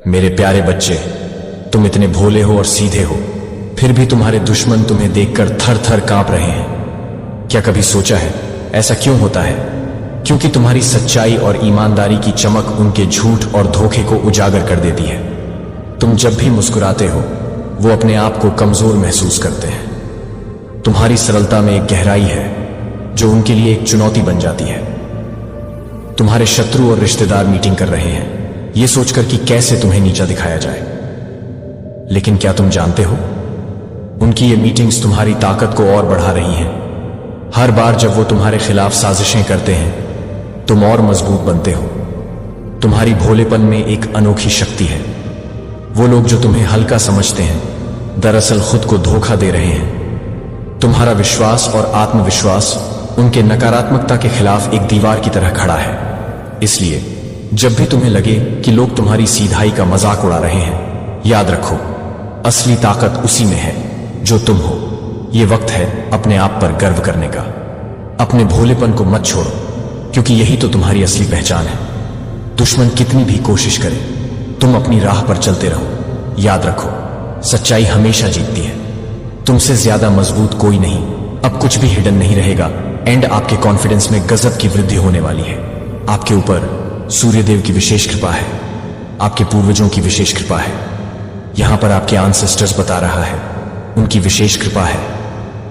मेरे प्यारे बच्चे, तुम इतने भोले हो और सीधे हो, फिर भी तुम्हारे दुश्मन तुम्हें देखकर थर थर कांप रहे हैं। क्या कभी सोचा है ऐसा क्यों होता है? क्योंकि तुम्हारी सच्चाई और ईमानदारी की चमक उनके झूठ और धोखे को उजागर कर देती है। तुम जब भी मुस्कुराते हो वो अपने आप को कमजोर महसूस करते हैं। तुम्हारी सरलता में एक गहराई है जो उनके लिए एक चुनौती बन जाती है। तुम्हारे शत्रु और रिश्तेदार मीटिंग कर रहे हैं ये सोचकर कि कैसे तुम्हें नीचा दिखाया जाए, लेकिन क्या तुम जानते हो उनकी ये मीटिंग्स तुम्हारी ताकत को और बढ़ा रही हैं। हर बार जब वो तुम्हारे खिलाफ साजिशें करते हैं तुम और मजबूत बनते हो। तुम्हारी भोलेपन में एक अनोखी शक्ति है। वो लोग जो तुम्हें हल्का समझते हैं दरअसल खुद को धोखा दे रहे हैं। तुम्हारा विश्वास और आत्मविश्वास उनके नकारात्मकता के खिलाफ एक दीवार की तरह खड़ा है। इसलिए जब भी तुम्हें लगे कि लोग तुम्हारी सीधाई का मजाक उड़ा रहे हैं, याद रखो असली ताकत उसी में है जो तुम हो। यह वक्त है अपने आप पर गर्व करने का। अपने भोलेपन को मत छोड़ो, क्योंकि यही तो तुम्हारी असली पहचान है। दुश्मन कितनी भी कोशिश करे तुम अपनी राह पर चलते रहो। याद रखो सच्चाई हमेशा जीतती है। तुमसे ज्यादा मजबूत कोई नहीं। अब कुछ भी हिडन नहीं रहेगा। एंड आपके कॉन्फिडेंस में गजब की वृद्धि होने वाली है। आपके ऊपर सूर्यदेव की विशेष कृपा है, आपके पूर्वजों की विशेष कृपा है। यहां पर आपके एंसेस्टर्स बता रहा है उनकी विशेष कृपा है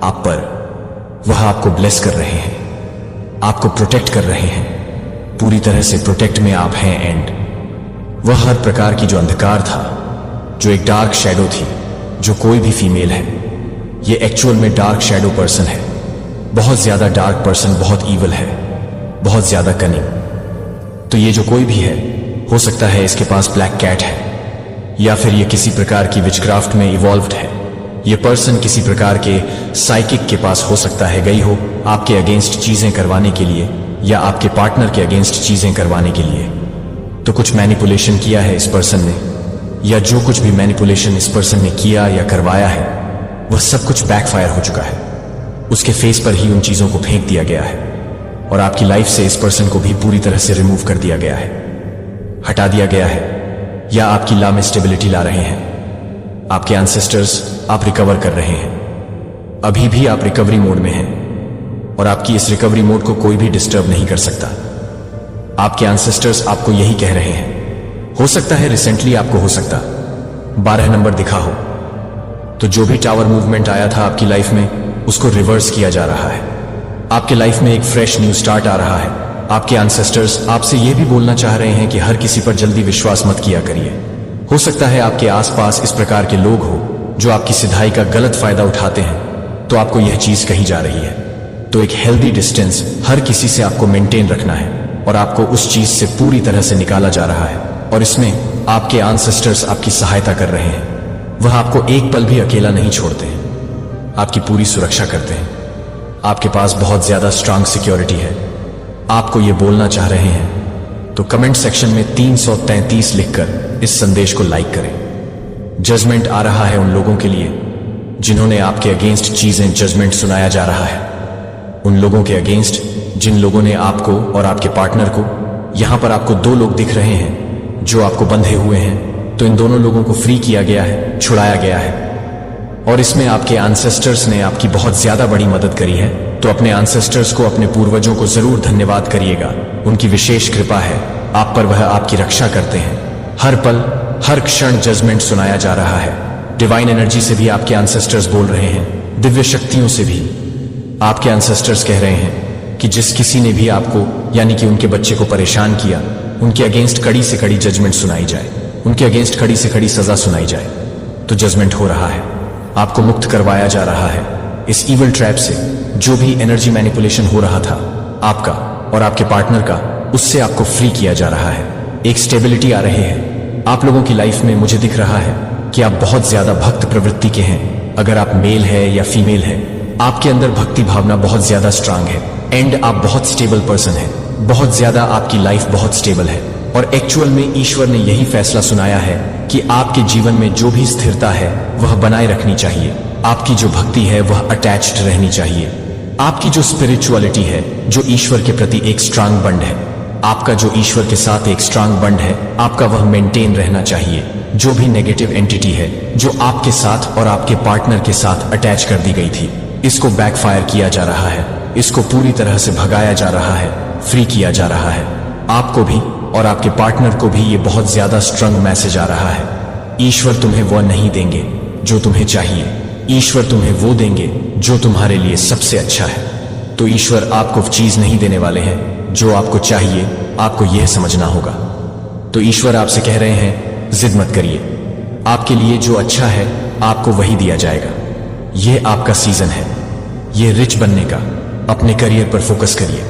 आप पर। वह आपको ब्लेस कर रहे हैं, आपको प्रोटेक्ट कर रहे हैं। पूरी तरह से प्रोटेक्ट में आप हैं। एंड वह हर प्रकार की जो अंधकार था, जो एक डार्क शैडो थी, जो कोई भी फीमेल है ये एक्चुअल में डार्क शैडो पर्सन है। बहुत ज्यादा डार्क पर्सन, बहुत ईवल है, बहुत ज्यादा कनिंग। तो ये जो कोई भी है, हो सकता है इसके पास ब्लैक कैट है, या फिर ये किसी प्रकार की विचक्राफ्ट में इवॉल्व्ड है। ये पर्सन किसी प्रकार के साइकिक के पास हो सकता है गई हो आपके अगेंस्ट चीजें करवाने के लिए, या आपके पार्टनर के अगेंस्ट चीजें करवाने के लिए। तो कुछ मैनिपुलेशन किया है इस पर्सन ने, या जो कुछ भी मैनिपुलेशन इस पर्सन ने किया या करवाया है वह सब कुछ बैकफायर हो चुका है। उसके फेस पर ही उन चीजों को फेंक दिया गया है और आपकी लाइफ से इस पर्सन को भी पूरी तरह से रिमूव कर दिया गया है, हटा दिया गया है, या आपकी ला में स्टेबिलिटी ला रहे हैं। आपके एंसेस्टर्स आप रिकवर कर रहे हैं। अभी भी आप रिकवरी मोड में हैं और आपकी इस रिकवरी मोड को कोई भी डिस्टर्ब नहीं कर सकता। आपके एंसेस्टर्स आपको यही कह रहे हैं। हो सकता है रिसेंटली आपको हो सकता 12 नंबर दिखा हो, तो जो भी टावर मूवमेंट आया था आपकी लाइफ में उसको रिवर्स किया जा रहा है। आपके लाइफ में एक फ्रेश न्यू स्टार्ट आ रहा है। आपके एंसेस्टर्स आपसे यह भी बोलना चाह रहे हैं कि हर किसी पर जल्दी विश्वास मत किया करिए। हो सकता है आपके आसपास इस प्रकार के लोग हो जो आपकी सिधाई का गलत फायदा उठाते हैं, तो आपको यह चीज कही जा रही है। तो एक हेल्दी डिस्टेंस हर किसी से आपको मेंटेन रखना है और आपको उस चीज से पूरी तरह से निकाला जा रहा है। और इसमें आपके एंसेस्टर्स आपकी सहायता कर रहे हैं। वह आपको एक पल भी अकेला नहीं छोड़ते हैं, आपकी पूरी सुरक्षा करते हैं। आपके पास बहुत ज्यादा स्ट्रांग सिक्योरिटी है। आपको ये बोलना चाह रहे हैं तो कमेंट सेक्शन में 333 लिखकर इस संदेश को लाइक करें। जजमेंट आ रहा है उन लोगों के लिए जिन्होंने आपके अगेंस्ट चीजें, जजमेंट सुनाया जा रहा है उन लोगों के अगेंस्ट जिन लोगों ने आपको और आपके पार्टनर को, यहां पर आपको 2 लोग दिख रहे हैं जो आपको बंधे हुए हैं, तो इन दोनों लोगों को फ्री किया गया है, छुड़ाया गया है। और इसमें आपके एंसेस्टर्स ने आपकी बहुत ज्यादा बड़ी मदद करी है। तो अपने एंसेस्टर्स को, अपने पूर्वजों को जरूर धन्यवाद करिएगा। उनकी विशेष कृपा है आप पर, वह आपकी रक्षा करते हैं। हर पल हर क्षण जजमेंट सुनाया जा रहा है। डिवाइन एनर्जी से भी आपके एंसेस्टर्स बोल रहे हैं, दिव्य शक्तियों से भी आपके एंसेस्टर्स कह रहे हैं कि जिस किसी ने भी आपको यानी कि उनके बच्चे को परेशान किया, उनके अगेंस्ट कड़ी से कड़ी जजमेंट सुनाई जाए, उनके अगेंस्ट कड़ी से कड़ी सजा सुनाई जाए। तो जजमेंट हो रहा है, आपको मुक्त करवाया जा रहा है इस ईवल ट्रैप से। जो भी एनर्जी मैनिपुलेशन हो रहा था आपका और आपके पार्टनर का, उससे आपको फ्री किया जा रहा है। एक स्टेबिलिटी आ रही है आप लोगों की लाइफ में। मुझे दिख रहा है कि आप बहुत ज्यादा भक्त प्रवृत्ति के हैं। अगर आप मेल है या फीमेल है, आपके अंदर भक्ति भावना बहुत ज्यादा स्ट्रांग है। एंड आप बहुत स्टेबल पर्सन है, बहुत ज्यादा आपकी लाइफ बहुत स्टेबल है। और एक्चुअल में ईश्वर ने यही फैसला सुनाया है कि आपके जीवन में जो भी स्थिरता है वह बनाए रखनी चाहिए। आपकी जो भक्ति है वह अटैच्ड रहनी चाहिए। आपकी जो स्पिरिचुअलिटी है, जो ईश्वर के प्रति एक स्ट्रांग बंड है, आपका जो ईश्वर के साथ एक स्ट्रांग बंड है, आपका वह मेंटेन रहना चाहिए। जो भी नेगेटिव एंटिटी है जो आपके साथ और आपके पार्टनर के साथ अटैच कर दी गई थी, इसको बैकफायर किया जा रहा है, इसको पूरी तरह से भगाया जा रहा है, फ्री किया जा रहा है। आपको भी और आपके पार्टनर को भी ये बहुत ज्यादा स्ट्रांग मैसेज आ रहा है। ईश्वर तुम्हें वह नहीं देंगे जो तुम्हें चाहिए, ईश्वर तुम्हें वो देंगे जो तुम्हारे लिए सबसे अच्छा है। तो ईश्वर आपको चीज नहीं देने वाले हैं जो आपको चाहिए, आपको यह समझना होगा। तो ईश्वर आपसे कह रहे हैं, जिद मत करिए, आपके लिए जो अच्छा है आपको वही दिया जाएगा। यह आपका सीजन है, यह रिच बनने का। अपने करियर पर फोकस करिए,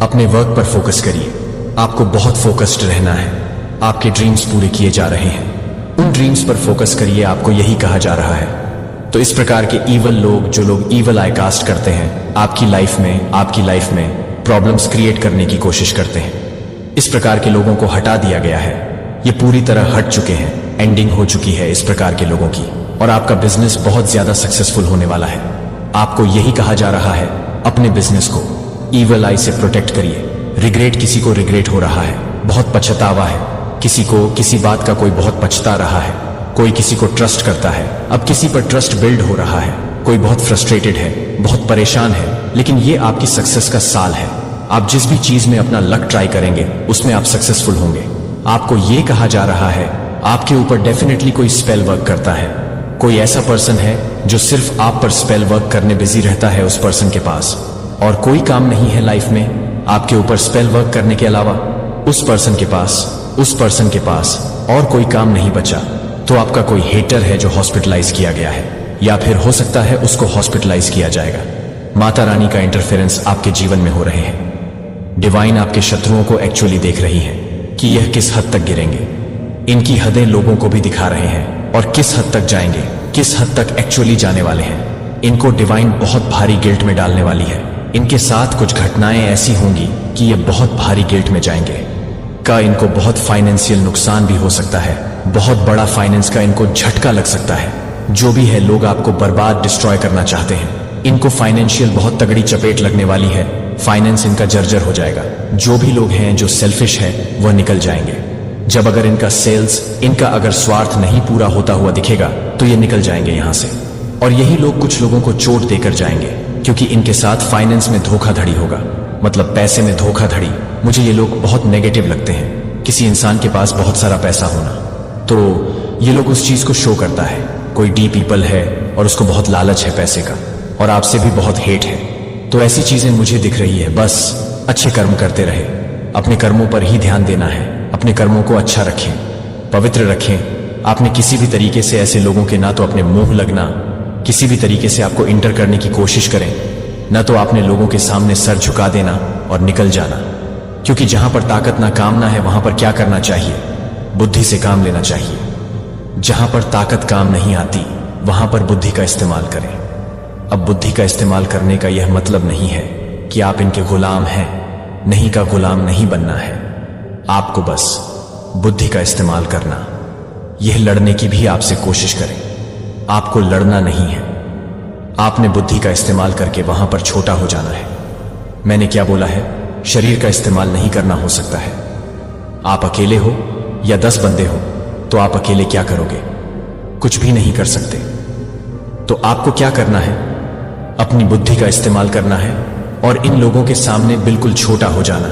अपने वर्क पर फोकस करिए। आपको बहुत फोकस्ड रहना है। आपके ड्रीम्स पूरे किए जा रहे हैं, उन ड्रीम्स पर फोकस करिए, आपको यही कहा जा रहा है। तो इस प्रकार के ईवल लोग, जो लोग ईवल आई कास्ट करते हैं, आपकी लाइफ में प्रॉब्लम्स क्रिएट करने की कोशिश करते हैं, इस प्रकार के लोगों को हटा दिया गया है। ये पूरी तरह हट चुके हैं, एंडिंग हो चुकी है इस प्रकार के लोगों की, और आपका बिजनेस बहुत ज्यादा सक्सेसफुल होने वाला है। आपको यही कहा जा रहा है, अपने बिजनेस को ईवल आई से प्रोटेक्ट करिए। रिग्रेट, किसी को रिग्रेट हो रहा है, बहुत पछतावा है, किसी को किसी बात का कोई बहुत पछता रहा है, कोई किसी को ट्रस्ट करता है, अब किसी पर ट्रस्ट बिल्ड हो रहा है, कोई बहुत फ्रस्ट्रेटेड है, बहुत परेशान है। लेकिन ये आपकी सक्सेस का साल है। आप जिस भी चीज में अपना लक ट्राई करेंगे उसमें आप सक्सेसफुल होंगे। आपको ये कहा जा रहा है, आपके ऊपर डेफिनेटली कोई स्पेल वर्क करता है। कोई ऐसा पर्सन है जो सिर्फ आप पर स्पेल वर्क करने बिजी रहता है, उस पर्सन के पास और कोई काम नहीं है लाइफ में आपके ऊपर स्पेल वर्क करने के अलावा। उस पर्सन के पास और कोई काम नहीं बचा। तो आपका कोई हेटर है जो हॉस्पिटलाइज किया गया है, या फिर हो सकता है उसको हॉस्पिटलाइज किया जाएगा। माता रानी का इंटरफेरेंस आपके जीवन में हो रहे हैं। डिवाइन आपके शत्रुओं को एक्चुअली देख रही है कि यह किस हद तक गिरेंगे। इनकी हदें लोगों को भी दिखा रहे हैं और किस हद तक जाएंगे, किस हद तक एक्चुअली जाने वाले हैं। इनको डिवाइन बहुत भारी गिल्ट में डालने वाली है। इनके साथ कुछ घटनाएं ऐसी होंगी कि ये बहुत भारी गिल्ट में जाएंगे। इनको बहुत फाइनेंशियल नुकसान भी हो सकता है, बहुत बड़ा फाइनेंस का इनको झटका लग सकता है। जो भी है, लोग आपको बर्बाद, डिस्ट्रॉय करना चाहते हैं। इनको फाइनेंशियल बहुत तगड़ी चपेट लगने वाली है, फाइनेंस इनका जर्जर हो जाएगा। जो भी लोग हैं जो सेल्फिश है वह निकल जाएंगे। जब अगर इनका सेल्स, इनका अगर स्वार्थ नहीं पूरा होता हुआ दिखेगा तो ये निकल जाएंगे यहां से। और यही लोग कुछ लोगों को चोट देकर जाएंगे, क्योंकि इनके साथ फाइनेंस में धोखाधड़ी होगा, मतलब पैसे में धोखाधड़ी। मुझे ये लोग बहुत नेगेटिव लगते हैं। किसी इंसान के पास बहुत सारा पैसा होना, तो ये लोग उस चीज को शो करता है। कोई डी पीपल है और उसको बहुत लालच है पैसे का, और आपसे भी बहुत हेट है। तो ऐसी चीजें मुझे दिख रही है। बस अच्छे कर्म करते रहे, अपने कर्मों पर ही ध्यान देना है। अपने कर्मों को अच्छा रखें, पवित्र रखें। आपने किसी भी तरीके से ऐसे लोगों के ना तो अपने मुंह लगना, किसी भी तरीके से आपको इंटर करने की कोशिश करें, न तो आपने लोगों के सामने सर झुका देना और निकल जाना। क्योंकि जहां पर ताकत ना काम ना है, वहां पर क्या करना चाहिए? बुद्धि से काम लेना चाहिए। जहां पर ताकत काम नहीं आती वहां पर बुद्धि का इस्तेमाल करें। अब बुद्धि का इस्तेमाल करने का यह मतलब नहीं है कि आप इनके गुलाम हैं, नहीं का गुलाम नहीं बनना है। आपको बस बुद्धि का इस्तेमाल करना। यह लड़ने की भी आपसे कोशिश करें, आपको लड़ना नहीं है। आपने बुद्धि का इस्तेमाल करके वहां पर छोटा हो जाना है। मैंने क्या बोला है? शरीर का इस्तेमाल नहीं करना हो सकता है। आप अकेले हो या 10 बंदे हो, तो आप अकेले क्या करोगे? कुछ भी नहीं कर सकते। तो आपको क्या करना है? अपनी बुद्धि का इस्तेमाल करना है और इन लोगों के सामने बिल्कुल छोटा हो जाना।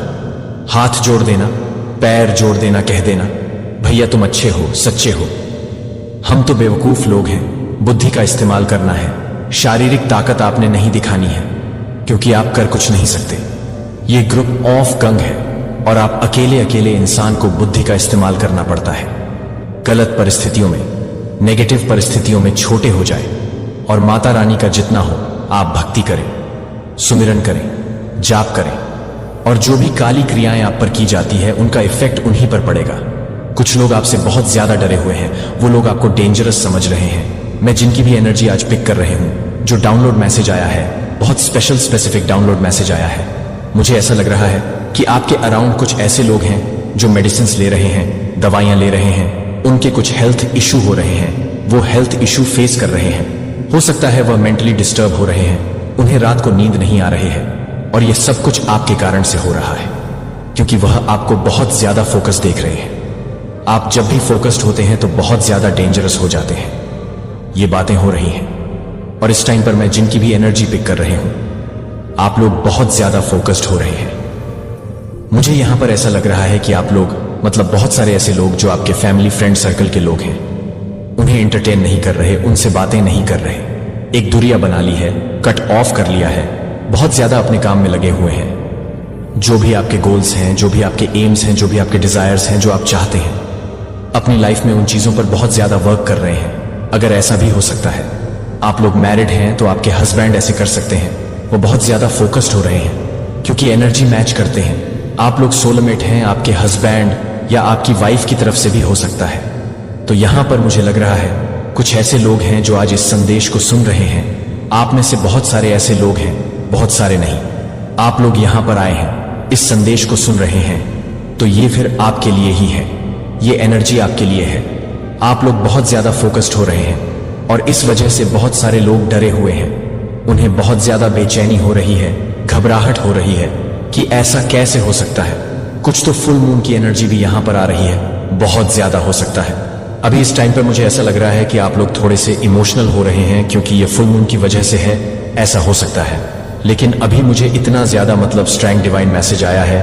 हाथ जोड़ देना, पैर जोड़ देना, कह देना, भैया तुम अच्छे हो, सच्चे हो, हम तो बेवकूफ लोग हैं। बुद्धि का इस्तेमाल करना है। शारीरिक ताकत आपने नहीं दिखानी है, क्योंकि आप कर कुछ नहीं सकते। ये ग्रुप ऑफ गंग है और आप अकेले अकेले इंसान को बुद्धि का इस्तेमाल करना पड़ता है। गलत परिस्थितियों में, नेगेटिव परिस्थितियों में छोटे हो जाए और माता रानी का जितना हो आप भक्ति करें, सुमिरन करें, जाप करें, और जो भी काली क्रियाएं आप पर की जाती है उनका इफेक्ट उन्हीं पर पड़ेगा। कुछ लोग आपसे बहुत ज्यादा डरे हुए हैं, वो लोग आपको डेंजरस समझ रहे हैं। मैं जिनकी भी एनर्जी आज पिक कर रही हूं, जो डाउनलोड मैसेज आया है, बहुत स्पेशल स्पेसिफिक डाउनलोड मैसेज आया है, मुझे ऐसा लग रहा है कि आपके अराउंड कुछ ऐसे लोग हैं जो मेडिसिन ले रहे हैं, दवाइयां ले रहे हैं, उनके कुछ हेल्थ इशू हो रहे हैं, वो हेल्थ इशू फेस कर रहे हैं। हो सकता है वह मेंटली डिस्टर्ब हो रहे हैं, उन्हें रात को नींद नहीं आ रही है, और यह सब कुछ आपके कारण से हो रहा है। क्योंकि वह आपको बहुत ज्यादा फोकस देख रहे हैं। आप जब भी फोकस्ड होते हैं तो बहुत ज्यादा डेंजरस हो जाते हैं। ये बातें हो रही हैं और इस टाइम पर मैं जिनकी भी एनर्जी पिक कर रही हूं, आप लोग बहुत ज्यादा फोकस्ड हो रहे हैं। मुझे यहां पर ऐसा लग रहा है कि आप लोग, मतलब बहुत सारे ऐसे लोग जो आपके फैमिली फ्रेंड सर्कल के लोग हैं, उन्हें एंटरटेन नहीं कर रहे, उनसे बातें नहीं कर रहे, एक दूरियां बना ली है, कट ऑफ कर लिया है, बहुत ज्यादा अपने काम में लगे हुए हैं। जो भी आपके गोल्स हैं, जो भी आपके एम्स हैं, जो भी आपके डिजायर्स हैं, जो आप चाहते हैं अपनी लाइफ में, उन चीजों पर बहुत ज्यादा वर्क कर रहे हैं। अगर ऐसा भी हो सकता है, आप लोग मैरिड हैं तो आपके हस्बैंड ऐसे कर सकते हैं, वो बहुत ज्यादा फोकस्ड हो रहे हैं क्योंकि एनर्जी मैच करते हैं। आप लोग सोलमेट हैं, आपके हस्बैंड या आपकी वाइफ की तरफ से भी हो सकता है। तो यहां पर मुझे लग रहा है कुछ ऐसे लोग हैं जो आज इस संदेश को सुन रहे हैं। आप में से बहुत सारे ऐसे लोग हैं, बहुत सारे नहीं, आप लोग यहां पर आए हैं, इस संदेश को सुन रहे हैं, तो ये फिर आपके लिए ही है, ये एनर्जी आपके लिए है। आप लोग बहुत ज्यादा फोकस्ड हो रहे हैं और इस वजह से बहुत सारे लोग डरे हुए हैं। उन्हें बहुत ज्यादा बेचैनी हो रही है, घबराहट हो रही है कि ऐसा कैसे हो सकता है। कुछ तो फुल मून की एनर्जी भी यहां पर आ रही है, बहुत ज्यादा हो सकता है। अभी इस टाइम पर मुझे ऐसा लग रहा है कि आप लोग थोड़े से इमोशनल हो रहे हैं क्योंकि ये फुल मून की वजह से है, ऐसा हो सकता है। लेकिन अभी मुझे इतना ज्यादा मतलब स्ट्रॉन्ग डिवाइन मैसेज आया है,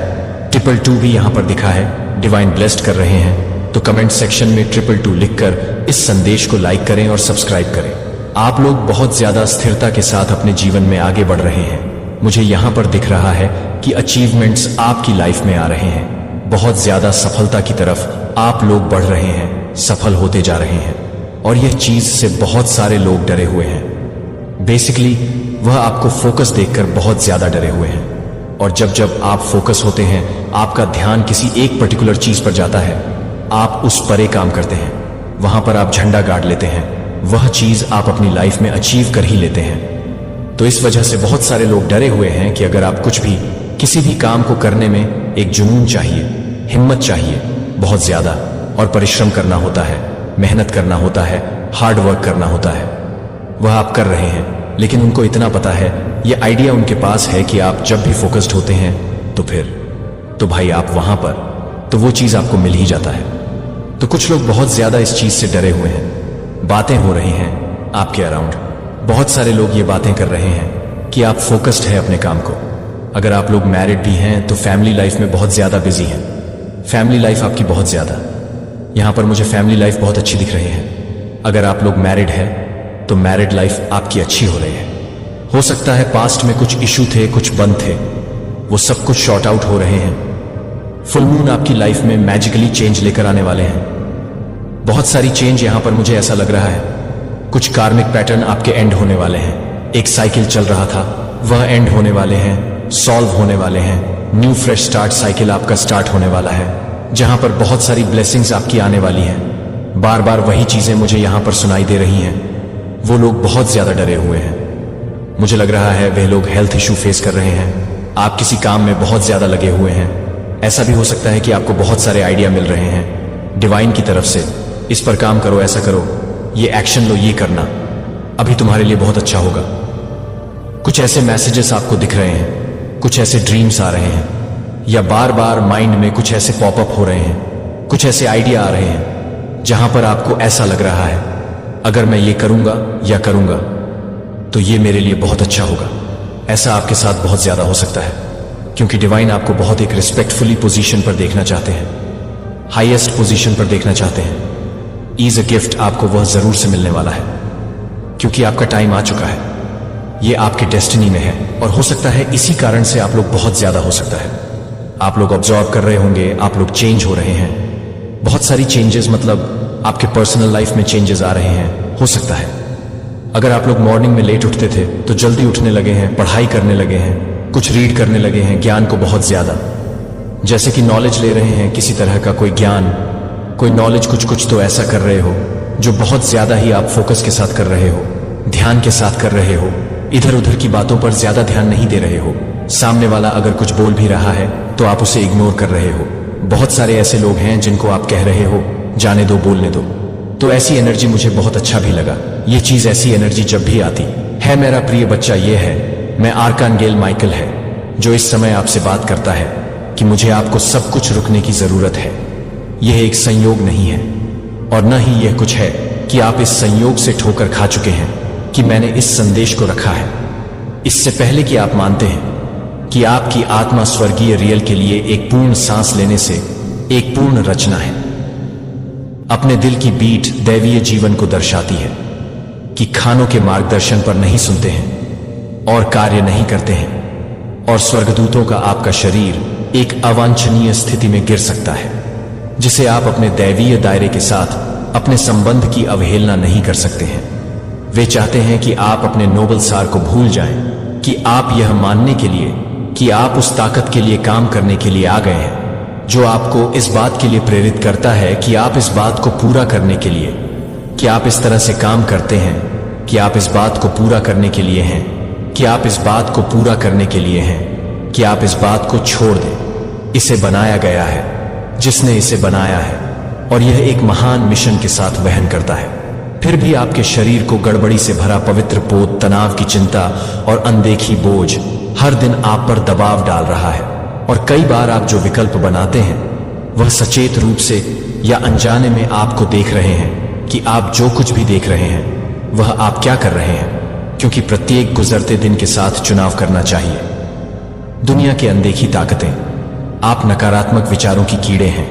222 भी यहां पर दिखा है, डिवाइन ब्लेस्ड कर रहे हैं। तो कमेंट सेक्शन में 222 लिखकर इस संदेश को लाइक करें और सब्सक्राइब करें। आप लोग बहुत ज्यादा स्थिरता के साथ अपने जीवन में आगे बढ़ रहे हैं। मुझे यहां पर दिख रहा है कि अचीवमेंट्स आपकी लाइफ में आ रहे हैं, बहुत ज्यादा सफलता की तरफ आप लोग बढ़ रहे हैं, सफल होते जा रहे हैं। और यह चीज से बहुत सारे लोग डरे हुए हैं। बेसिकली वह आपको फोकस देखकर बहुत ज्यादा डरे हुए हैं। और जब जब आप फोकस होते हैं, आपका ध्यान किसी एक पर्टिकुलर चीज पर जाता है, आप उस परे काम करते हैं, वहां पर आप झंडा गाड़ लेते हैं, वह चीज आप अपनी लाइफ में अचीव कर ही लेते हैं। तो इस वजह से बहुत सारे लोग डरे हुए हैं कि अगर आप कुछ भी, किसी भी काम को करने में एक जुनून चाहिए, हिम्मत चाहिए, बहुत ज्यादा, और परिश्रम करना होता है, मेहनत करना होता है, हार्ड वर्क करना होता है, वह आप कर रहे हैं। लेकिन उनको इतना पता है, ये आइडिया उनके पास है कि आप जब भी फोकस्ड होते हैं तो फिर तो भाई आप वहां पर, तो वो चीज आपको मिल ही जाता है। तो कुछ लोग बहुत ज्यादा इस चीज से डरे हुए हैं। बातें हो रही हैं आपके अराउंड, बहुत सारे लोग ये बातें कर रहे हैं कि आप फोकस्ड हैं अपने काम को। अगर आप लोग मैरिड भी हैं तो फैमिली लाइफ में बहुत ज्यादा बिजी हैं, फैमिली लाइफ आपकी बहुत ज्यादा, यहां पर मुझे फैमिली लाइफ बहुत अच्छी दिख रही है। अगर आप लोग मैरिड हैं तो मैरिड लाइफ आपकी अच्छी हो रही है। हो सकता है पास्ट में कुछ इशू थे, कुछ बंद थे, वो सब कुछ शॉर्ट आउट हो रहे हैं। फुल मून आपकी लाइफ में मैजिकली चेंज लेकर आने वाले हैं, बहुत सारी चेंज यहां पर मुझे ऐसा लग रहा है। कुछ कार्मिक पैटर्न आपके एंड होने वाले हैं। एक साइकिल चल रहा था, वह एंड होने वाले हैं, सॉल्व होने वाले हैं। न्यू फ्रेश स्टार्ट साइकिल आपका स्टार्ट होने वाला है, जहां पर बहुत सारी ब्लेसिंग्स आपकी आने वाली हैं। बार बार वही चीजें मुझे यहां पर सुनाई दे रही हैं। वो लोग बहुत ज्यादा डरे हुए हैं। मुझे लग रहा है वे लोग हेल्थ इशू फेस कर रहे हैं। आप किसी काम में बहुत ज्यादा लगे हुए हैं। ऐसा भी हो सकता है कि आपको बहुत सारे आइडिया मिल रहे हैं डिवाइन की तरफ से, इस पर काम करो, ऐसा करो, ये एक्शन लो, ये करना अभी तुम्हारे लिए बहुत अच्छा होगा। कुछ ऐसे मैसेजेस आपको दिख रहे हैं, कुछ ऐसे ड्रीम्स आ रहे हैं, या बार बार माइंड में कुछ ऐसे पॉपअप हो रहे हैं, कुछ ऐसे आइडिया आ रहे हैं जहां पर आपको ऐसा लग रहा है अगर मैं ये करूंगा या करूंगा तो ये मेरे लिए बहुत अच्छा होगा। ऐसा आपके साथ बहुत ज्यादा हो सकता है क्योंकि डिवाइन आपको बहुत एक रिस्पेक्टफुली पोजीशन पर देखना चाहते हैं, हाईएस्ट पोजीशन पर देखना चाहते हैं। ईज अ गिफ्ट आपको वह जरूर से मिलने वाला है क्योंकि आपका टाइम आ चुका है, ये आपके डेस्टिनी में है। और हो सकता है इसी कारण से आप लोग बहुत ज्यादा, हो सकता है आप लोग ऑब्जर्व कर रहे होंगे, आप लोग चेंज हो रहे हैं, बहुत सारी चेंजेस, मतलब आपके पर्सनल लाइफ में चेंजेस आ रहे हैं। हो सकता है अगर आप लोग मॉर्निंग में लेट उठते थे तो जल्दी उठने लगे हैं, पढ़ाई करने लगे हैं, कुछ रीड करने लगे हैं, ज्ञान को बहुत ज्यादा, जैसे कि नॉलेज ले रहे हैं, किसी तरह का कोई ज्ञान, कोई नॉलेज, कुछ तो ऐसा कर रहे हो जो बहुत ज्यादा ही आप फोकस के साथ कर रहे हो, ध्यान के साथ कर रहे हो, इधर उधर की बातों पर ज्यादा ध्यान नहीं दे रहे हो। सामने वाला अगर कुछ बोल भी रहा है तो आप उसे इग्नोर कर रहे हो। बहुत सारे ऐसे लोग हैं जिनको आप कह रहे हो जाने दो, बोलने दो। तो ऐसी एनर्जी मुझे बहुत अच्छा भी लगा। ये चीज, ऐसी एनर्जी जब भी आती है, मेरा प्रिय बच्चा, ये है मैं आर्कांगेल माइकल है जो इस समय आपसे बात करता है। कि मुझे आपको सब कुछ रुकने की जरूरत है। यह एक संयोग नहीं है और न ही यह कुछ है कि आप इस संयोग से ठोकर खा चुके हैं कि मैंने इस संदेश को रखा है। इससे पहले कि आप मानते हैं कि आपकी आत्मा स्वर्गीय रियल के लिए एक पूर्ण सांस लेने से एक पूर्ण रचना है। अपने दिल की बीट दैवीय जीवन को दर्शाती है कि खानों के मार्गदर्शन पर नहीं सुनते हैं और कार्य नहीं करते हैं, और स्वर्गदूतों का आपका शरीर एक अवांछनीय स्थिति में गिर सकता है जिसे आप अपने दैवीय दायरे के साथ अपने संबंध की अवहेलना नहीं कर सकते हैं। वे चाहते हैं कि आप अपने नोबल सार को भूल जाएं कि आप यह मानने के लिए कि आप उस ताकत के लिए काम करने के लिए आ गए हैं जो आपको इस बात के लिए प्रेरित करता है कि आप इस बात को पूरा करने के लिए, कि आप इस तरह से काम करते हैं कि आप इस बात को पूरा करने के लिए हैं, कि आप इस बात को पूरा करने के लिए हैं, कि आप इस बात को छोड़ दें। इसे बनाया गया है जिसने इसे बनाया है, और यह एक महान मिशन के साथ वहन करता है। फिर भी आपके शरीर को गड़बड़ी से भरा पवित्र पोत, तनाव की चिंता और अनदेखी बोझ हर दिन आप पर दबाव डाल रहा है। और कई बार आप जो विकल्प बनाते हैं वह सचेत रूप से या अनजाने में आपको देख रहे हैं कि आप जो कुछ भी देख रहे हैं वह आप क्या कर रहे हैं, क्योंकि प्रत्येक गुजरते दिन के साथ चुनाव करना चाहिए। दुनिया की अनदेखी ताकतें, आप नकारात्मक विचारों की कीड़े हैं,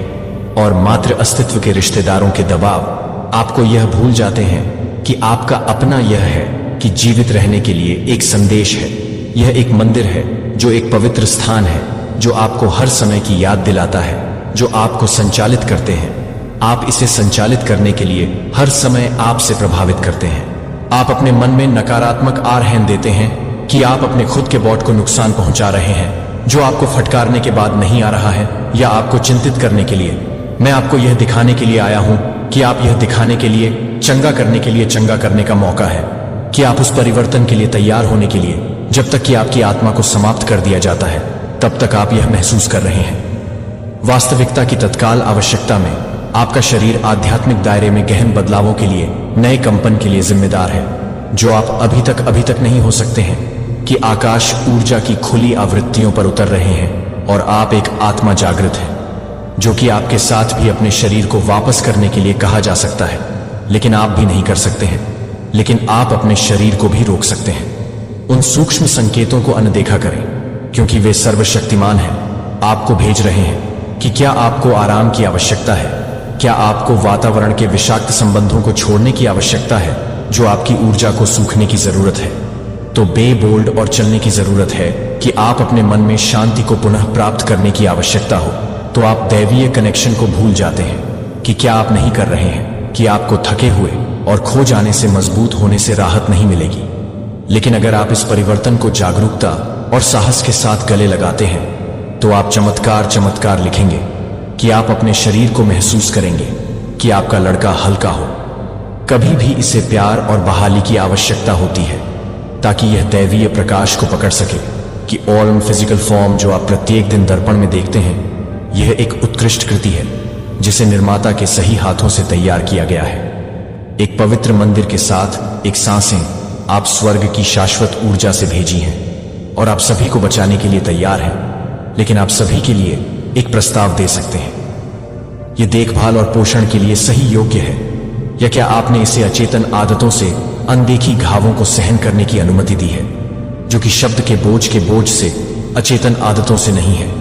और मात्र अस्तित्व के रिश्तेदारों के दबाव आपको यह भूल जाते हैं कि आपका अपना यह है कि जीवित रहने के लिए एक संदेश है। यह एक मंदिर है जो एक पवित्र स्थान है जो आपको हर समय की याद दिलाता है, जो आपको संचालित करते हैं। आप इसे संचालित करने के लिए हर समय आपसे प्रभावित करते हैं। आप अपने मन में नकारात्मक आहन देते हैं कि आप अपने खुद के बॉट को नुकसान पहुंचा रहे हैं जो आपको फटकारने के बाद नहीं आ रहा है या आपको चिंतित करने के लिए। मैं आपको यह दिखाने के लिए आया हूं कि आप यह दिखाने के लिए, चंगा करने के लिए चंगा करने का मौका है कि आप उस परिवर्तन के लिए तैयार होने के लिए, जब तक कि आपकी आत्मा को समाप्त कर दिया जाता है तब तक आप यह महसूस कर रहे हैं। वास्तविकता की तत्काल आवश्यकता में आपका शरीर आध्यात्मिक दायरे में गहन बदलावों के लिए, नए कंपन के लिए जिम्मेदार है जो आप अभी तक नहीं हो सकते हैं कि आकाश ऊर्जा की खुली आवृत्तियों पर उतर रहे हैं और आप एक आत्मा जागृत है जो कि आपके साथ भी अपने शरीर को वापस करने के लिए कहा जा सकता है, लेकिन आप भी नहीं कर सकते हैं। लेकिन आप अपने शरीर को भी रोक सकते हैं। उन सूक्ष्म संकेतों को अनदेखा करें क्योंकि वे सर्वशक्तिमान हैं, आपको भेज रहे हैं कि क्या आपको आराम की आवश्यकता है, क्या आपको वातावरण के विषाक्त संबंधों को छोड़ने की आवश्यकता है जो आपकी ऊर्जा को सूखने की जरूरत है। तो बे बोल्ड और चलने की जरूरत है कि आप अपने मन में शांति को पुनः प्राप्त करने की आवश्यकता हो। तो आप दैवीय कनेक्शन को भूल जाते हैं कि क्या आप नहीं कर रहे हैं कि आपको थके हुए और खो जाने से मजबूत होने से राहत नहीं मिलेगी। लेकिन अगर आप इस परिवर्तन को जागरूकता और साहस के साथ गले लगाते हैं तो आप चमत्कार लिखेंगे कि आप अपने शरीर को महसूस करेंगे कि आपका लड़का हल्का हो। कभी भी इसे प्यार और बहाली की आवश्यकता होती है ताकि यह दैवीय प्रकाश को पकड़ सके कि ऑल फिजिकल फॉर्म जो आप प्रत्येक दिन दर्पण में देखते हैं यह एक उत्कृष्ट कृति है जिसे निर्माता के सही हाथों से तैयार किया गया है। एक पवित्र मंदिर के साथ एक सांसें आप स्वर्ग की शाश्वत ऊर्जा से भेजी हैं और आप सभी को बचाने के लिए तैयार हैं। लेकिन आप सभी के लिए एक प्रस्ताव दे सकते हैं। यह देखभाल और पोषण के लिए सही योग्य है, या क्या आपने इसे अचेतन आदतों से अनदेखी घावों को सहन करने की अनुमति दी है जो कि शब्द के बोझ से, अचेतन आदतों से नहीं है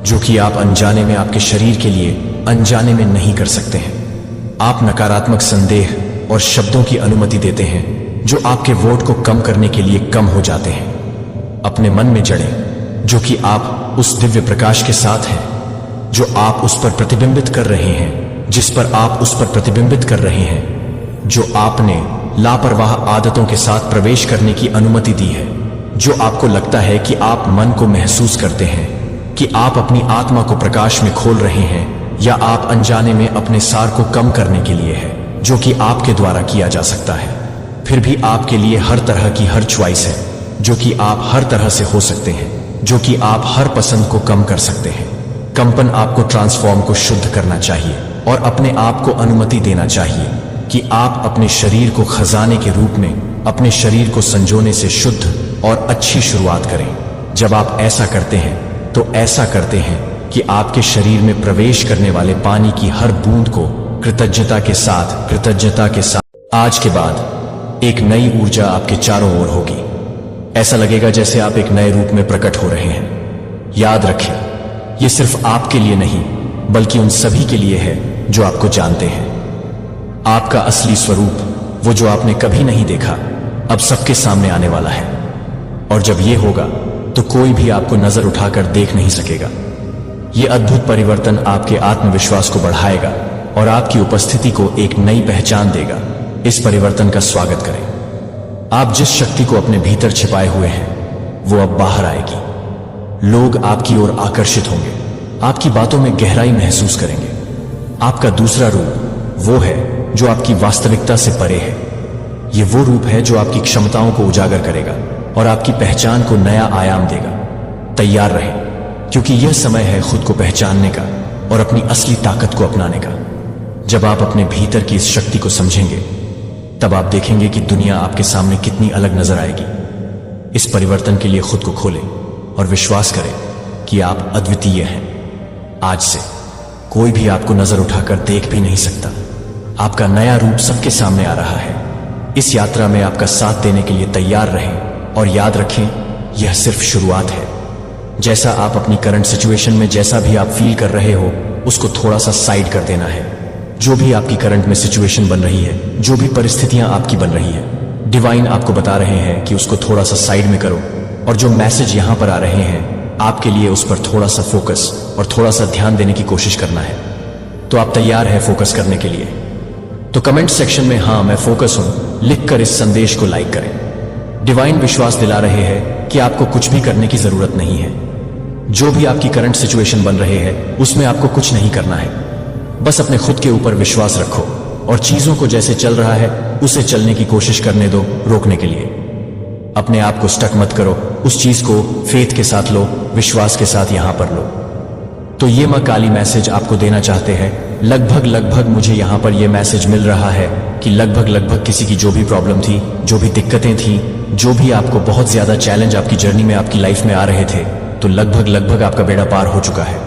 जो कि आप अनजाने में आपके शरीर के लिए अनजाने में नहीं कर सकते हैं। आप नकारात्मक संदेह और शब्दों की अनुमति देते हैं जो आपके वोट को कम करने के लिए कम हो जाते हैं। अपने मन में जड़ें जो कि आप उस दिव्य प्रकाश के साथ हैं जो आप उस पर प्रतिबिंबित कर रहे हैं, जिस पर आप उस पर प्रतिबिंबित कर रहे हैं, जो आपने लापरवाह आदतों के साथ प्रवेश करने की अनुमति दी है, जो आपको लगता है कि आप मन को महसूस करते हैं कि आप अपनी आत्मा को प्रकाश में खोल रहे हैं, या आप अनजाने में अपने सार को कम करने के लिए है जो कि आपके द्वारा किया जा सकता है। फिर भी आपके लिए हर तरह की हर च्वाइस है जो कि आप हर तरह से हो सकते हैं, जो कि आप हर पसंद को कम कर सकते हैं। कंपन आपको ट्रांसफॉर्म को शुद्ध करना चाहिए और अपने आप को अनुमति देना चाहिए कि आप अपने शरीर को खजाने के रूप में, अपने शरीर को संजोने से शुद्ध और अच्छी शुरुआत करें। जब आप ऐसा करते हैं तो ऐसा करते हैं कि आपके शरीर में प्रवेश करने वाले पानी की हर बूंद को कृतज्ञता के साथ आज के बाद एक नई ऊर्जा आपके चारों ओर होगी। ऐसा लगेगा जैसे आप एक नए रूप में प्रकट हो रहे हैं। याद रखें, यह सिर्फ आपके लिए नहीं बल्कि उन सभी के लिए है जो आपको जानते हैं। आपका असली स्वरूप, वो जो आपने कभी नहीं देखा, अब सबके सामने आने वाला है। और जब यह होगा तो कोई भी आपको नजर उठाकर देख नहीं सकेगा। यह अद्भुत परिवर्तन आपके आत्मविश्वास को बढ़ाएगा और आपकी उपस्थिति को एक नई पहचान देगा। इस परिवर्तन का स्वागत करें। आप जिस शक्ति को अपने भीतर छिपाए हुए हैं वो अब बाहर आएगी। लोग आपकी ओर आकर्षित होंगे, आपकी बातों में गहराई महसूस करेंगे। आपका दूसरा रूप वो है जो आपकी वास्तविकता से परे है। ये वो रूप है जो आपकी क्षमताओं को उजागर करेगा और आपकी पहचान को नया आयाम देगा। तैयार रहें, क्योंकि यह समय है खुद को पहचानने का और अपनी असली ताकत को अपनाने का। जब आप अपने भीतर की इस शक्ति को समझेंगे तब आप देखेंगे कि दुनिया आपके सामने कितनी अलग नजर आएगी। इस परिवर्तन के लिए खुद को खोलें और विश्वास करें कि आप अद्वितीय हैं। आज से कोई भी आपको नजर उठाकर देख भी नहीं सकता। आपका नया रूप सबके सामने आ रहा है। इस यात्रा में आपका साथ देने के लिए तैयार रहें और याद रखें, यह सिर्फ शुरुआत है। जैसा आप अपनी करंट सिचुएशन में जैसा भी आप फील कर रहे हो उसको थोड़ा सा साइड कर देना है। जो भी आपकी करंट में सिचुएशन बन रही है, जो भी परिस्थितियां आपकी बन रही है, डिवाइन आपको बता रहे हैं कि उसको थोड़ा सा साइड में करो। और जो मैसेज यहां पर आ रहे हैं आपके लिए, उस पर थोड़ा सा फोकस और थोड़ा सा ध्यान देने की कोशिश करना है। तो आप तैयार हैं फोकस करने के लिए? तो कमेंट सेक्शन में हाँ मैं फोकस हूं लिखकर इस संदेश को लाइक करें। डिवाइन विश्वास दिला रहे हैं कि आपको कुछ भी करने की जरूरत नहीं है। जो भी आपकी करंट सिचुएशन बन रहे हैं उसमें आपको कुछ नहीं करना है। बस अपने खुद के ऊपर विश्वास रखो और चीजों को जैसे चल रहा है उसे चलने की कोशिश करने दो, रोकने के लिए। अपने आप को स्टक मत करो, उस चीज को फेथ के साथ लो, विश्वास के साथ यहां पर लो। तो ये मां काली मैसेज आपको देना चाहते हैं। लगभग मुझे यहां पर यह मैसेज मिल रहा है कि लगभग किसी की जो भी प्रॉब्लम थी, जो भी दिक्कतें थी, जो भी आपको बहुत ज्यादा चैलेंज आपकी जर्नी में आपकी लाइफ में आ रहे थे, तो लगभग आपका बेड़ा पार हो चुका है।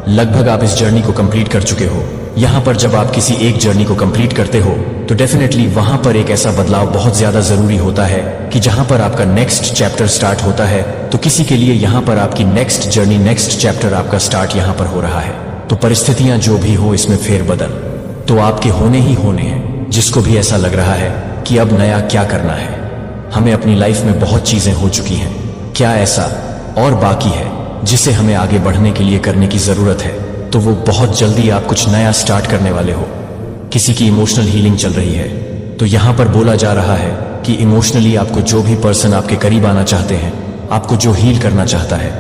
लगभग आप इस जर्नी को कंप्लीट कर चुके हो। यहां पर जब आप किसी एक जर्नी को कंप्लीट करते हो तो डेफिनेटली वहां पर एक ऐसा बदलाव बहुत ज्यादा जरूरी होता है कि जहां पर आपका नेक्स्ट चैप्टर स्टार्ट होता है, तो किसी के लिए यहां पर आपकी नेक्स्ट जर्नी, नेक्स्ट चैप्टर आपका स्टार्ट यहां पर हो रहा है। तो परिस्थितियां जो भी हो इसमें फेरबदल तो आपके होने ही होने हैं। जिसको भी ऐसा लग रहा है कि अब नया क्या करना है, हमें अपनी लाइफ में बहुत चीजें हो चुकी हैं, क्या ऐसा और बाकी है जिसे हमें आगे बढ़ने के लिए करने की जरूरत है, तो वो बहुत जल्दी आप कुछ नया स्टार्ट करने वाले हो। किसी की इमोशनल हीलिंग चल रही है, तो यहां पर बोला जा रहा है कि इमोशनली आपको जो भी पर्सन आपके करीब आना चाहते हैं, आपको जो हील करना चाहता है,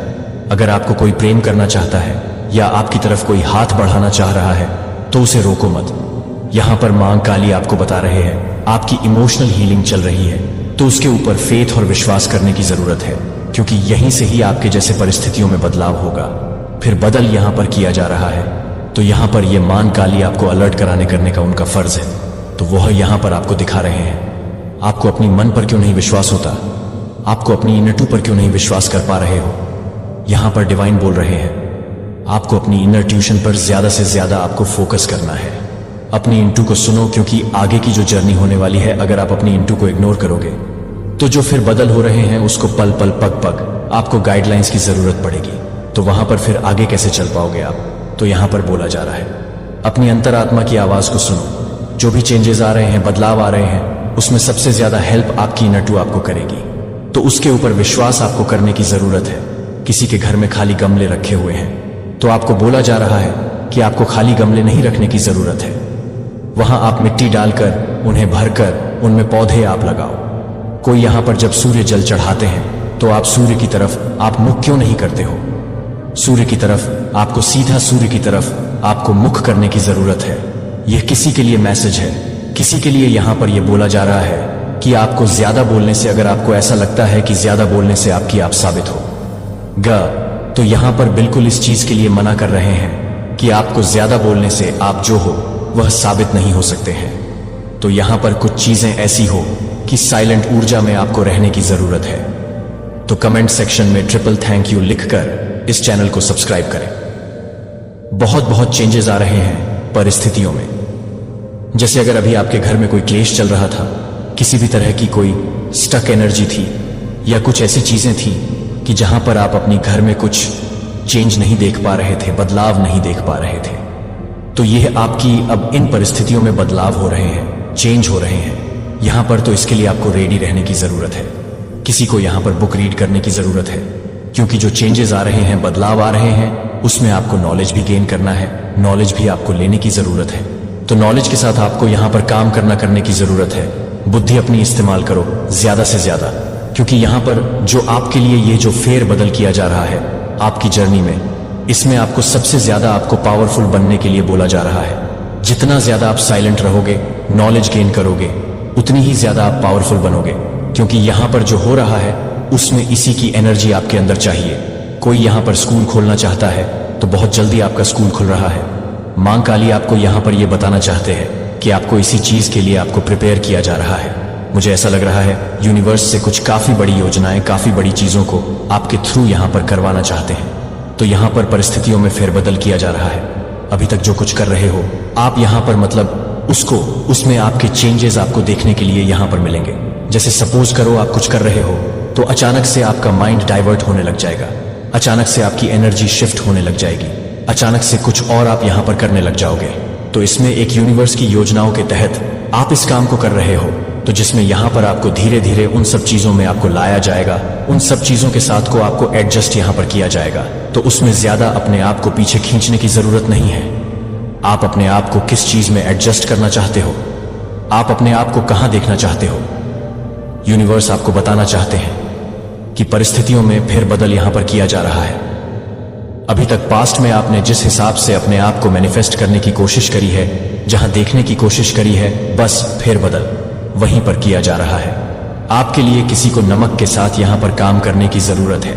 अगर आपको कोई प्रेम करना चाहता है या आपकी तरफ कोई हाथ बढ़ाना चाह रहा है, तो उसे रोको मत। यहां पर मां काली आपको बता रहे हैं आपकी इमोशनल हीलिंग चल रही है, तो उसके ऊपर फेथ और विश्वास करने की जरूरत है, क्योंकि यहीं से ही आपके जैसे परिस्थितियों में बदलाव होगा। फिर बदल यहां पर किया जा रहा है, तो यहां पर ये मान काली आपको अलर्ट कराने करने का उनका फर्ज है, तो वह यहां पर आपको दिखा रहे हैं। आपको अपनी मन पर क्यों नहीं विश्वास होता? आपको अपनी इनर टू पर क्यों नहीं विश्वास कर पा रहे हो? यहां पर डिवाइन बोल रहे हैं आपको अपनी इनर ट्यूशन पर ज्यादा से ज्यादा आपको फोकस करना है। अपनी इंटू को सुनो, क्योंकि आगे की जो जर्नी होने वाली है, अगर आप अपनी इंटू को इग्नोर करोगे तो जो फिर बदल हो रहे हैं उसको पल पल पग पग आपको गाइडलाइंस की जरूरत पड़ेगी। तो वहां पर फिर आगे कैसे चल पाओगे आप? तो यहां पर बोला जा रहा है अपनी अंतरात्मा की आवाज को सुनो। जो भी चेंजेस आ रहे हैं, बदलाव आ रहे हैं, उसमें सबसे ज्यादा हेल्प आपकी इनर टू आपको करेगी। तो उसके ऊपर विश्वास आपको करने की जरूरत है। किसी के घर में खाली गमले रखे हुए हैं, तो आपको बोला जा रहा है कि आपको खाली गमले नहीं रखने की जरूरत है। वहां आप मिट्टी डालकर, उन्हें भरकर, उनमें पौधे आप लगाओ। कोई यहां पर जब सूर्य जल चढ़ाते हैं तो आप सूर्य की तरफ आप मुख क्यों नहीं करते हो? सूर्य की तरफ आपको सीधा सूर्य की तरफ आपको मुख करने की जरूरत है। यह किसी के लिए मैसेज है, किसी के लिए यहां पर यह बोला जा रहा है कि आपको ज्यादा बोलने से, अगर आपको ऐसा लगता है कि ज्यादा बोलने से आपकी आप साबित हो तो यहां पर बिल्कुल इस चीज के लिए मना कर रहे हैं कि आपको ज्यादा बोलने से आप जो हो वह साबित नहीं हो सकते हैं। तो यहां पर कुछ चीजें ऐसी हो कि साइलेंट ऊर्जा में आपको रहने की जरूरत है। तो कमेंट सेक्शन में ट्रिपल थैंक यू लिखकर इस चैनल को सब्सक्राइब करें। बहुत बहुत चेंजेस आ रहे हैं परिस्थितियों में। जैसे अगर अभी आपके घर में कोई क्लेश चल रहा था, किसी भी तरह की कोई स्टक एनर्जी थी, या कुछ ऐसी चीजें थी कि जहां पर आप अपनी घर में कुछ चेंज नहीं देख पा रहे थे, बदलाव नहीं देख पा रहे थे, तो यह आपकी अब इन परिस्थितियों में बदलाव हो रहे हैं, चेंज हो रहे हैं यहां पर। तो इसके लिए आपको रेडी रहने की जरूरत है। किसी को यहां पर बुक रीड करने की जरूरत है, क्योंकि जो चेंजेस आ रहे हैं, बदलाव आ रहे हैं, उसमें आपको नॉलेज भी गेन करना है, नॉलेज भी आपको लेने की जरूरत है। तो नॉलेज के साथ आपको यहां पर काम करने की जरूरत है। बुद्धि अपनी इस्तेमाल करो ज्यादा से ज्यादा, क्योंकि यहां पर जो आपके लिए ये जो फेर बदल किया जा रहा है आपकी जर्नी में, इसमें आपको सबसे ज्यादा आपको पावरफुल बनने के लिए बोला जा रहा है। जितना ज्यादा आप साइलेंट रहोगे, नॉलेज गेन करोगे, उतनी ही ज्यादा आप पावरफुल बनोगे, क्योंकि यहां पर जो हो रहा है उसमें इसी की एनर्जी आपके अंदर चाहिए। कोई यहां पर स्कूल खोलना चाहता है तो बहुत जल्दी आपका स्कूल खुल रहा है। मां काली आपको यहां पर यह बताना चाहते हैं कि आपको इसी चीज के लिए आपको प्रिपेयर किया जा रहा है। मुझे ऐसा लग रहा है यूनिवर्स से कुछ काफी बड़ी योजनाएं, काफी बड़ी चीजों को आपके थ्रू यहां पर करवाना चाहते हैं। तो यहां पर परिस्थितियों में फेरबदल किया जा रहा है। अभी तक जो कुछ कर रहे हो आप यहां पर, मतलब उसमें आपके चेंजेस आपको देखने के लिए यहां पर मिलेंगे। जैसे सपोज करो आप कुछ कर रहे हो तो अचानक से आपका माइंड डाइवर्ट होने लग जाएगा, अचानक से आपकी एनर्जी शिफ्ट होने लग जाएगी, अचानक से कुछ और आप यहां पर करने लग जाओगे। तो इसमें एक यूनिवर्स की योजनाओं के तहत आप इस काम को कर रहे हो, तो जिसमें यहां पर आपको धीरे धीरे उन सब चीजों में आपको लाया जाएगा, उन सब चीजों के साथ को आपको एडजस्ट यहां पर किया जाएगा। तो उसमें ज्यादा अपने आप को पीछे खींचने की जरूरत नहीं है। आप अपने आप को किस चीज में एडजस्ट करना चाहते हो, आप अपने आप को कहां देखना चाहते हो, यूनिवर्स आपको बताना चाहते हैं कि परिस्थितियों में फेरबदल यहां पर किया जा रहा है। अभी तक पास्ट में आपने जिस हिसाब से अपने आप को मैनिफेस्ट करने की कोशिश करी है, जहां देखने की कोशिश करी है, बस फेरबदल वहीं पर किया जा रहा है। आपके लिए किसी को नमक के साथ यहां पर काम करने की जरूरत है।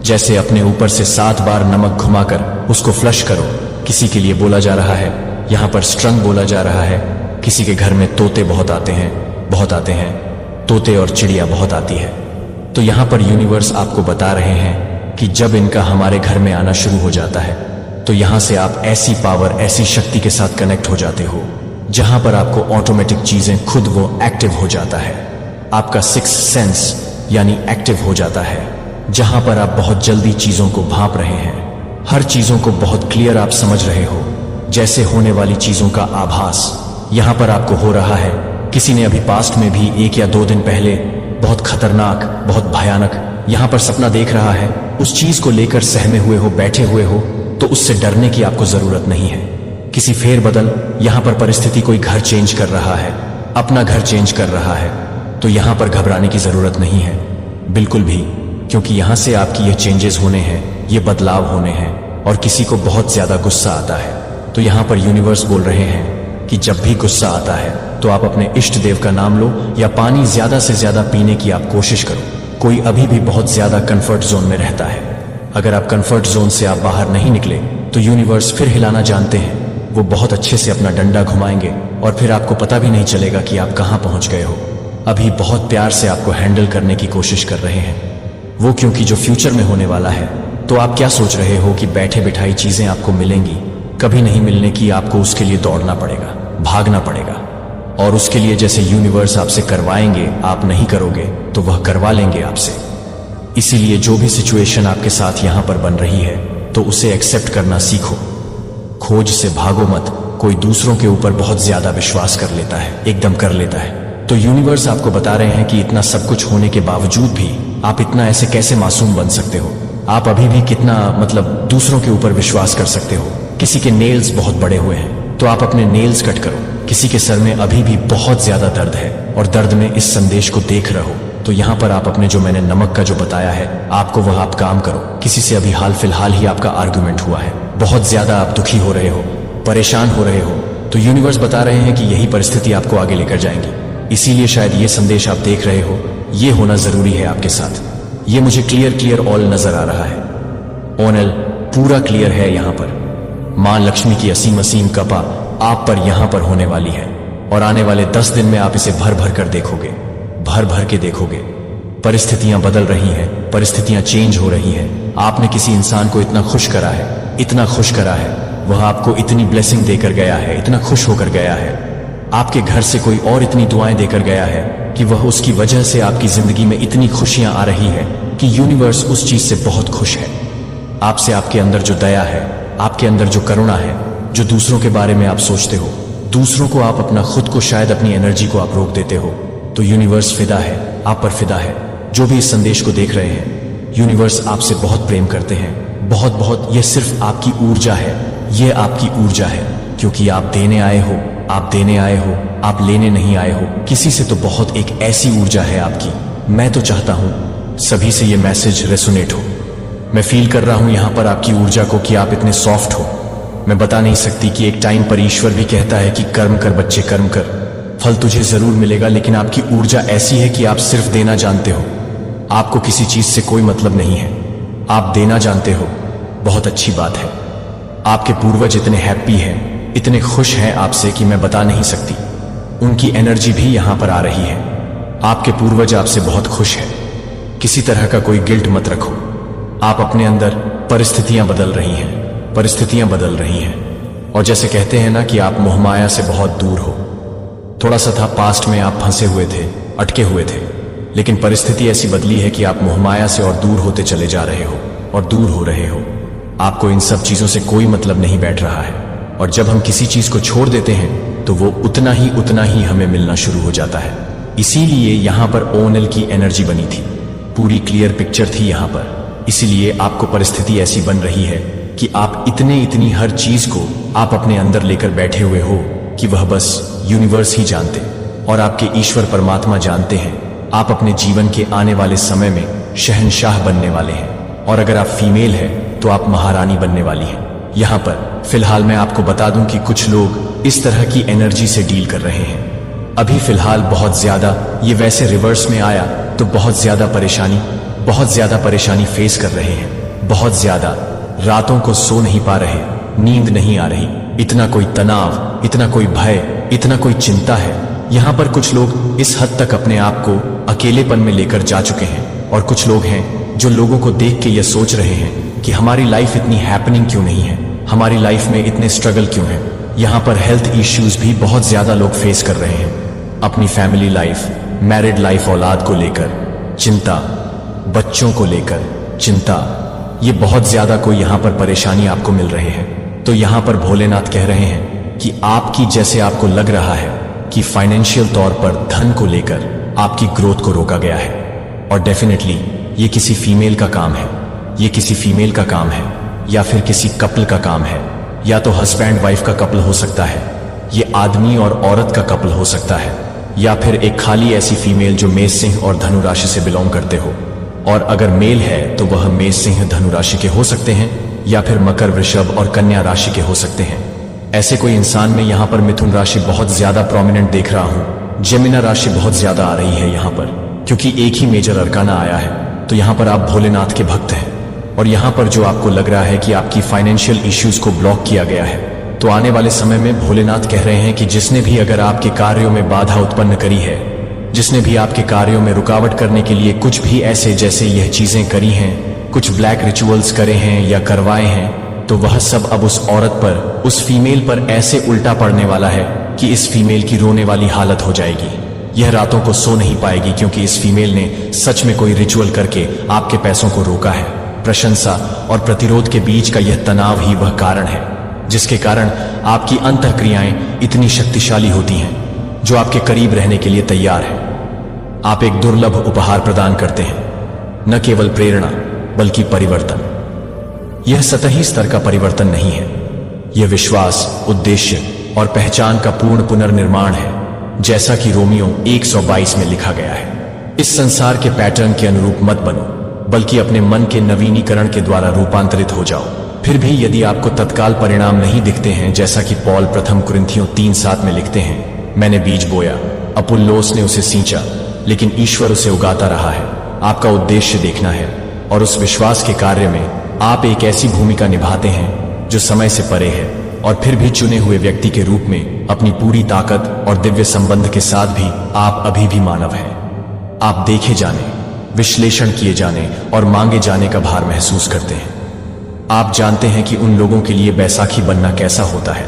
जैसे अपने ऊपर से 7 बार नमक घुमाकर उसको फ्लश करो। किसी के लिए बोला जा रहा है, यहां पर स्ट्रंग बोला जा रहा है। किसी के घर में तोते बहुत आते हैं, तोते और चिड़िया बहुत आती है। तो यहां पर यूनिवर्स आपको बता रहे हैं कि जब इनका हमारे घर में आना शुरू हो जाता है, तो यहां से आप ऐसी पावर, ऐसी शक्ति के साथ कनेक्ट हो जाते हो, जहां पर आपको ऑटोमेटिक चीजें खुद वो एक्टिव हो जाता है। आपका सिक्स सेंस यानी एक्टिव हो जाता है, जहां पर आप बहुत जल्दी चीजों को भांप रहे हैं, हर चीजों को बहुत क्लियर आप समझ रहे हो, जैसे होने वाली चीजों का आभास यहां पर आपको हो रहा है। किसी ने अभी पास्ट में भी 1 या 2 दिन पहले बहुत खतरनाक, बहुत भयानक यहां पर सपना देख रहा है, उस चीज को लेकर सहमे हुए हो, बैठे हुए हो, तो उससे डरने की आपको जरूरत नहीं है। किसी फेरबदल यहां पर परिस्थिति, कोई घर चेंज कर रहा है, अपना घर चेंज कर रहा है, तो यहां पर घबराने की जरूरत नहीं है बिल्कुल भी, क्योंकि यहां से आपकी ये चेंजेस होने हैं, ये बदलाव होने हैं। और किसी को बहुत ज्यादा गुस्सा आता है, तो यहां पर यूनिवर्स बोल रहे हैं कि जब भी गुस्सा आता है तो आप अपने इष्ट देव का नाम लो, या पानी ज्यादा से ज्यादा पीने की आप कोशिश करो। कोई अभी भी बहुत ज्यादा कंफर्ट जोन में रहता है, अगर आप कंफर्ट जोन से आप बाहर नहीं निकले तो यूनिवर्स फिर हिलाना जानते हैं। वो बहुत अच्छे से अपना डंडा घुमाएंगे और फिर आपको पता भी नहीं चलेगा कि आप कहां पहुंच गए हो। अभी बहुत प्यार से आपको हैंडल करने की कोशिश कर रहे हैं वो, क्योंकि जो फ्यूचर में होने वाला है। तो आप क्या सोच रहे हो कि बैठे बिठाई चीजें आपको मिलेंगी? कभी नहीं मिलने की, आपको उसके लिए दौड़ना पड़ेगा, भागना पड़ेगा। और उसके लिए जैसे यूनिवर्स आपसे करवाएंगे, आप नहीं करोगे तो वह करवा लेंगे आपसे। इसीलिए जो भी सिचुएशन आपके साथ यहां पर बन रही है, तो उसे एक्सेप्ट करना सीखो। खोज से भागो मत। कोई दूसरों के ऊपर बहुत ज्यादा विश्वास कर लेता है, एकदम कर लेता है। तो यूनिवर्स आपको बता रहे हैं कि इतना सब कुछ होने के बावजूद भी आप इतना ऐसे कैसे मासूम बन सकते हो? आप अभी भी कितना, मतलब दूसरों के ऊपर विश्वास कर सकते हो? किसी के नेल्स बहुत बड़े हुए हैं तो आप अपने नेल्स कट करो। किसी के सर में अभी भी बहुत ज्यादा दर्द है और दर्द में इस संदेश को देख रहे हो, तो यहां पर आप अपने जो मैंने नमक का जो बताया है आपको, वह आप काम करो। किसी से अभी हाल फिलहाल ही आपका आर्गुमेंट हुआ है, बहुत ज्यादा आप दुखी हो रहे हो, परेशान हो रहे हो, तो यूनिवर्स बता रहे हैं कि यही परिस्थिति आपको आगे लेकर जाएंगी। इसीलिए शायद ये संदेश आप देख रहे हो, ये होना जरूरी है आपके साथ। ये मुझे क्लियर ऑल नजर आ रहा है। ओनल पूरा क्लियर है। यहां पर मां लक्ष्मी की असीम कृपा आप पर यहां पर होने वाली है, और आने वाले 10 दिन में आप इसे भर भर कर देखोगे, भर भर के देखोगे। परिस्थितियां बदल रही हैं, परिस्थितियां चेंज हो रही हैं। आपने किसी इंसान को इतना खुश करा है, इतना खुश करा है, वह आपको इतनी ब्लेसिंग देकर गया है, इतना खुश होकर गया है, आपके घर से कोई और इतनी दुआएं देकर गया है कि वह उसकी वजह से आपकी जिंदगी में इतनी खुशियां आ रही है कि यूनिवर्स उस चीज से बहुत खुश है। आपसे आपके अंदर जो दया है, आपके अंदर जो करुणा है, जो दूसरों के बारे में आप सोचते हो, दूसरों को आप अपना खुद को, शायद अपनी एनर्जी को आप रोक देते हो, तो यूनिवर्स फिदा है, आप पर फिदा है। जो भी इस संदेश को देख रहे हैं, यूनिवर्स आपसे बहुत प्रेम करते हैं, बहुत बहुत। यह सिर्फ आपकी ऊर्जा है, यह आपकी ऊर्जा है, क्योंकि आप देने आए हो, आप देने आए हो, आप लेने नहीं आए हो किसी से। तो बहुत एक ऐसी ऊर्जा है आपकी। मैं तो चाहता हूं सभी से यह मैसेज रेसोनेट हो। मैं फील कर रहा हूं यहां पर आपकी ऊर्जा को कि आप इतने सॉफ्ट हो। मैं बता नहीं सकती कि एक टाइम पर ईश्वर भी कहता है कि कर्म कर बच्चे, कर्म कर, फल तुझे जरूर मिलेगा। लेकिन आपकी ऊर्जा ऐसी है कि आप सिर्फ देना जानते हो, आपको किसी चीज से कोई मतलब नहीं है, आप देना जानते हो। बहुत अच्छी बात है। आपके पूर्वज इतने हैप्पी हैं, इतने खुश हैं आपसे कि मैं बता नहीं सकती। उनकी एनर्जी भी यहां पर आ रही है। आपके पूर्वज आपसे बहुत खुश हैं। किसी तरह का कोई गिल्ट मत रखो। आप अपने अंदर, परिस्थितियां बदल रही हैं, परिस्थितियां बदल रही हैं। और जैसे कहते हैं ना कि आप मोहमाया से बहुत दूर हो। थोड़ा सा था पास्ट में आप फंसे हुए थे, अटके हुए थे, लेकिन परिस्थिति ऐसी बदली है कि आप मोहमाया से और दूर होते चले जा रहे हो और दूर हो रहे हो। आपको इन सब चीजों से कोई मतलब नहीं बैठ रहा है। और जब हम किसी चीज को छोड़ देते हैं तो वो उतना ही हमें मिलना शुरू हो जाता है। इसीलिए यहां पर ओनल की एनर्जी बनी थी, पूरी क्लियर पिक्चर थी यहां पर। इसीलिए आपको परिस्थिति ऐसी बन रही है कि आप इतनी हर चीज को आप अपने अंदर लेकर बैठे हुए हो कि वह बस यूनिवर्स ही जानते और आपके ईश्वर परमात्मा जानते हैं। आप अपने जीवन के आने वाले समय में शहंशाह बनने वाले हैं। और अगर आप फीमेल हैं तो आप महारानी बनने वाली हैं। यहां पर फिलहाल मैं आपको बता दूं कि कुछ लोग इस तरह की एनर्जी से डील कर रहे हैं अभी फिलहाल बहुत ज्यादा। ये वैसे रिवर्स में आया तो बहुत ज्यादा परेशानी फेस कर रहे हैं। बहुत ज्यादा रातों को सो नहीं पा रहे, नींद नहीं आ रही, इतना कोई तनाव, इतना कोई भय, इतना कोई चिंता है। यहां पर कुछ लोग इस हद तक अपने आप को अकेलेपन में लेकर जा चुके हैं। और कुछ लोग हैं जो लोगों को देख के यह सोच रहे हैं कि हमारी लाइफ इतनी हैपनिंग क्यों नहीं है, हमारी लाइफ में इतने स्ट्रगल क्यों है। यहां पर हेल्थ इश्यूज भी बहुत ज्यादा लोग फेस कर रहे हैं। अपनी फैमिली लाइफ, मैरिड लाइफ, औलाद को लेकर चिंता, बच्चों को लेकर चिंता, ये बहुत ज्यादा कोई यहां पर परेशानी आपको मिल रहे हैं। तो यहां पर भोलेनाथ कह रहे हैं कि आपकी, जैसे आपको लग रहा है कि फाइनेंशियल तौर पर धन को लेकर आपकी ग्रोथ को रोका गया है, और डेफिनेटली ये किसी फीमेल का काम है, ये किसी फीमेल का काम है, या फिर किसी कपल का काम है, या तो हस्बैंड वाइफ का कपल हो सकता है, ये आदमी और औरत का कपल हो सकता है, या फिर एक खाली ऐसी फीमेल जो मेष, सिंह और धनु राशि से बिलोंग करते हो। और अगर मेल है तो वह मेष, सिंह, धनु राशि के हो सकते हैं, या फिर मकर, वृषभ और कन्या राशि के हो सकते हैं। ऐसे कोई इंसान में यहां पर मिथुन राशि बहुत ज्यादा प्रोमिनेंट देख रहा हूं। जेमिना राशि बहुत ज्यादा आ रही है यहां पर, क्योंकि एक ही मेजर अरकाना आया है। तो यहां पर आप भोलेनाथ के भक्त हैं। और यहां पर जो आपको लग रहा है कि आपकी फाइनेंशियल इश्यूज को ब्लॉक किया गया है, तो आने वाले समय में भोलेनाथ कह रहे हैं कि जिसने भी अगर आपके कार्यों में बाधा उत्पन्न करी है, जिसने भी आपके कार्यों में रुकावट करने के लिए कुछ भी ऐसे जैसे यह चीजें करी हैं, कुछ ब्लैक रिचुअल्स करे हैं या करवाए हैं, तो वह सब अब उस औरत पर, उस फीमेल पर ऐसे उल्टा पड़ने वाला है कि इस फीमेल की रोने वाली हालत हो जाएगी। यह रातों को सो नहीं पाएगी, क्योंकि इस फीमेल ने सच में कोई रिचुअल करके आपके पैसों को रोका है। प्रशंसा और प्रतिरोध के बीच का यह तनाव ही वह कारण है जिसके कारण आपकी अंतःक्रियाएं इतनी शक्तिशाली होती हैं, जो आपके करीब रहने के लिए तैयार है। आप एक दुर्लभ उपहार प्रदान करते हैं, न केवल प्रेरणा बल्कि परिवर्तन। यह सतही स्तर का परिवर्तन नहीं है, यह विश्वास, उद्देश्य और पहचान का पूर्ण पुनर्निर्माण है, जैसा कि रोमियो 122 में लिखा गया है। इस संसार के पैटर्न के अनुरूप मत बनो, बल्कि अपने मन के नवीनीकरण के द्वारा रूपांतरित हो जाओ। फिर भी यदि आपको तत्काल परिणाम नहीं दिखते हैं, जैसा कि पॉल प्रथम कुरिन्थियों 3:7 में लिखते हैं, मैंने बीज बोया, अपुल्लोस ने उसे सींचा, लेकिन ईश्वर उसे उगाता रहा है। आपका उद्देश्य देखना है, और उस विश्वास के कार्य में आप एक ऐसी भूमिका निभाते हैं जो समय से परे है, और फिर भी चुने हुए व्यक्ति के रूप में अपनी पूरी ताकत और दिव्य संबंध के साथ भी आप अभी भी मानव हैं। आप देखे जाने, विश्लेषण किए जाने और मांगे जाने का भार महसूस करते हैं। आप जानते हैं कि उन लोगों के लिए बैसाखी बनना कैसा होता है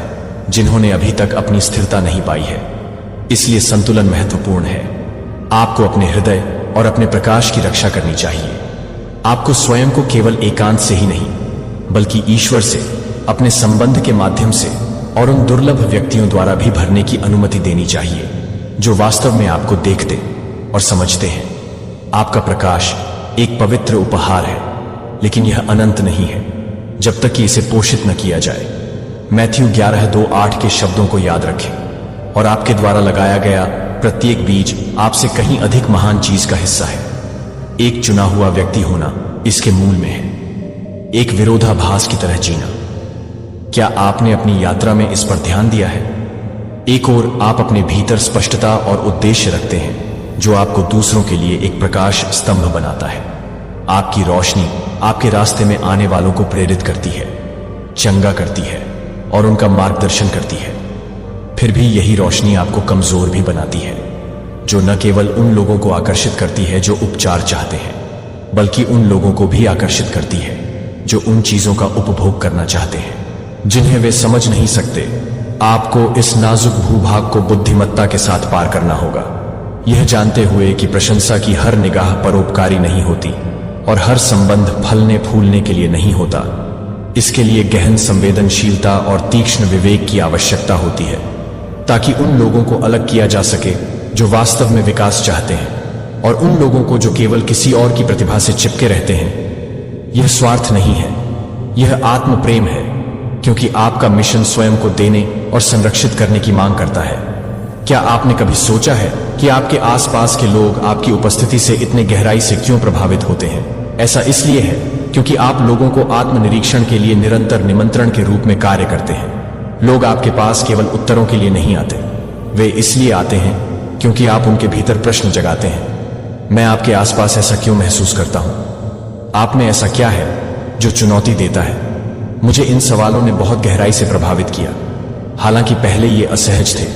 जिन्होंने अभी तक अपनी स्थिरता नहीं पाई है। इसलिए संतुलन महत्वपूर्ण है। आपको अपने हृदय और अपने प्रकाश की रक्षा करनी चाहिए। आपको स्वयं को केवल एकांत से ही नहीं बल्कि ईश्वर से, अपने संबंध के माध्यम से और उन दुर्लभ व्यक्तियों द्वारा भी भरने की अनुमति देनी चाहिए जो वास्तव में आपको देखते और समझते हैं। आपका प्रकाश एक पवित्र उपहार है, लेकिन यह अनंत नहीं है जब तक कि इसे पोषित न किया जाए। मैथ्यू 11:2-8 के शब्दों को याद रखें। और आपके द्वारा लगाया गया प्रत्येक बीज आपसे कहीं अधिक महान चीज का हिस्सा है। एक चुना हुआ व्यक्ति होना इसके मूल में है। एक विरोधाभास की तरह जीना। क्या आपने अपनी यात्रा में इस पर ध्यान दिया है? एक ओर आप अपने भीतर स्पष्टता और उद्देश्य रखते हैं जो आपको दूसरों के लिए एक प्रकाश स्तंभ बनाता है। आपकी रोशनी आपके रास्ते में आने वालों को प्रेरित करती है, चंगा करती है और उनका मार्गदर्शन करती है। फिर भी यही रोशनी आपको कमजोर भी बनाती है, जो न केवल उन लोगों को आकर्षित करती है जो उपचार चाहते हैं, बल्कि उन लोगों को भी आकर्षित करती है जो उन चीजों का उपभोग करना चाहते हैं जिन्हें वे समझ नहीं सकते। आपको इस नाजुक भूभाग को बुद्धिमत्ता के साथ पार करना होगा, यह जानते हुए कि प्रशंसा की हर निगाह परोपकारी नहीं होती और हर संबंध फलने फूलने के लिए नहीं होता। इसके लिए गहन संवेदनशीलता और तीक्ष्ण विवेक की आवश्यकता होती है, ताकि उन लोगों को अलग किया जा सके जो वास्तव में विकास चाहते हैं और उन लोगों को जो केवल किसी और की प्रतिभा से चिपके रहते हैं। यह स्वार्थ नहीं है, यह आत्म प्रेम है, क्योंकि आपका मिशन स्वयं को देने और संरक्षित करने की मांग करता है। क्या आपने कभी सोचा है कि आपके आसपास के लोग आपकी उपस्थिति से इतने गहराई से क्यों प्रभावित होते हैं? ऐसा इसलिए है क्योंकि आप लोगों को आत्मनिरीक्षण के लिए निरंतर निमंत्रण के रूप में कार्य करते हैं। लोग आपके पास केवल उत्तरों के लिए नहीं आते, वे इसलिए आते हैं क्योंकि आप उनके भीतर प्रश्न जगाते हैं। मैं आपके आसपास ऐसा क्यों महसूस करता हूं? आप में ऐसा क्या है जो चुनौती देता है? मुझे इन सवालों ने बहुत गहराई से प्रभावित किया। हालांकि पहले ये असहज थे,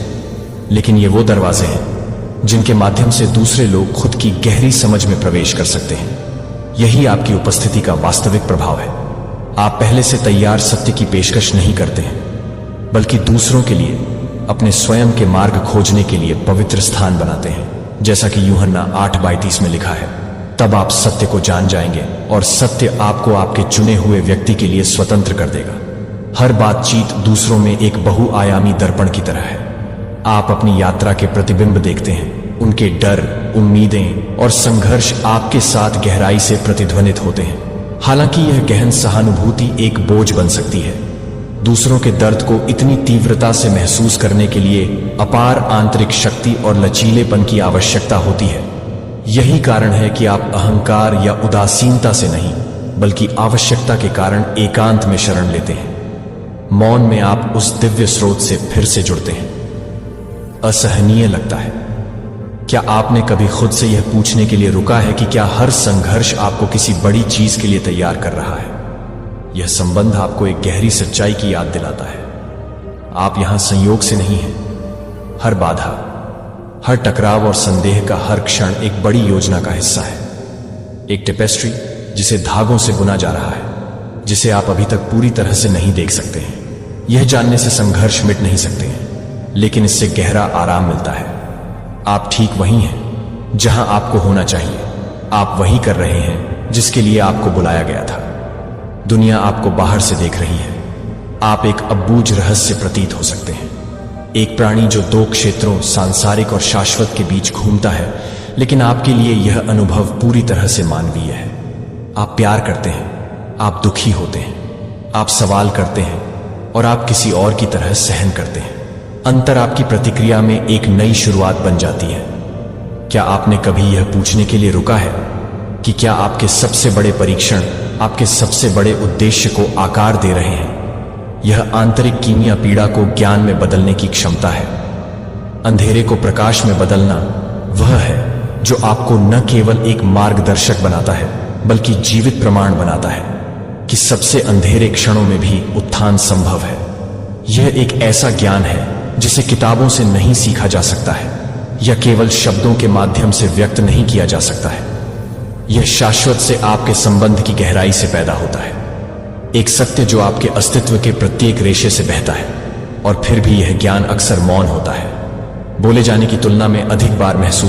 लेकिन ये वो दरवाजे हैं जिनके माध्यम से दूसरे लोग खुद की गहरी समझ में प्रवेश कर सकते हैं। यही आपकी उपस्थिति का वास्तविक प्रभाव है। आप पहले से तैयार सत्य की पेशकश नहीं करते हैं, बल्कि दूसरों के लिए अपने स्वयं के मार्ग खोजने के लिए पवित्र स्थान बनाते हैं, जैसा कि यूहन्ना 8:32 में लिखा है। तब आप सत्य को जान जाएंगे और सत्य आपको आपके चुने हुए व्यक्ति के लिए स्वतंत्र कर देगा। हर बातचीत दूसरों में एक बहुआयामी दर्पण की तरह है। आप अपनी यात्रा के प्रतिबिंब देखते हैं, उनके डर, उम्मीदें और संघर्ष आपके साथ गहराई से प्रतिध्वनित होते हैं। हालांकि यह गहन सहानुभूति एक बोझ बन सकती है। दूसरों के दर्द को इतनी तीव्रता से महसूस करने के लिए अपार आंतरिक शक्ति और लचीलेपन की आवश्यकता होती है। यही कारण है कि आप अहंकार या उदासीनता से नहीं, बल्कि आवश्यकता के कारण एकांत में शरण लेते हैं। मौन में आप उस दिव्य स्रोत से फिर से जुड़ते हैं। असहनीय लगता है। क्या आपने कभी खुद से यह पूछने के लिए रुका है कि क्या हर संघर्ष आपको किसी बड़ी चीज के लिए तैयार कर रहा है? यह संबंध आपको एक गहरी सच्चाई की याद दिलाता है। आप यहां संयोग से नहीं हैं। हर बाधा, हर टकराव और संदेह का हर क्षण एक बड़ी योजना का हिस्सा है। एक टेपेस्ट्री जिसे धागों से बुना जा रहा है, जिसे आप अभी तक पूरी तरह से नहीं देख सकते हैं। यह जानने से संघर्ष मिट नहीं सकते हैं, लेकिन इससे गहरा आराम मिलता है। आप ठीक वहीं हैं जहां आपको होना चाहिए। आप वही कर रहे हैं जिसके लिए आपको बुलाया गया था। दुनिया आपको बाहर से देख रही है। आप एक अबूझ रहस्य प्रतीत हो सकते हैं। एक प्राणी जो दो क्षेत्रों, सांसारिक और शाश्वत के बीच घूमता है, लेकिन आपके लिए यह अनुभव पूरी तरह से मानवीय है। आप प्यार करते हैं, आप दुखी होते हैं, आप सवाल करते हैं और आप किसी और की तरह सहन करते हैं। अंतर आपकी प्रतिक्रिया में एक नई शुरुआत बन जाती है। क्या आपने कभी यह पूछने के लिए रुका है कि क्या आपके सबसे बड़े परीक्षण आपके सबसे बड़े उद्देश्य को आकार दे रहे हैं? यह आंतरिक कीमिया पीड़ा को ज्ञान में बदलने की क्षमता है। अंधेरे को प्रकाश में बदलना वह है जो आपको न केवल एक मार्गदर्शक बनाता है, बल्कि जीवित प्रमाण बनाता है कि सबसे अंधेरे क्षणों में भी उत्थान संभव है। यह एक ऐसा ज्ञान है जिसे किताबों से नहीं सीखा जा सकता है या केवल शब्दों के माध्यम से व्यक्त नहीं किया जा सकता है। यह शाश्वत से आपके संबंध की गहराई से पैदा होता है। एक सत्य जो आपके अस्तित्व के प्रत्येक रेशे से बहता है। और फिर भी यह ज्ञान अक्सर मौन होता है, बोले जाने की तुलना में अधिक बार महसूस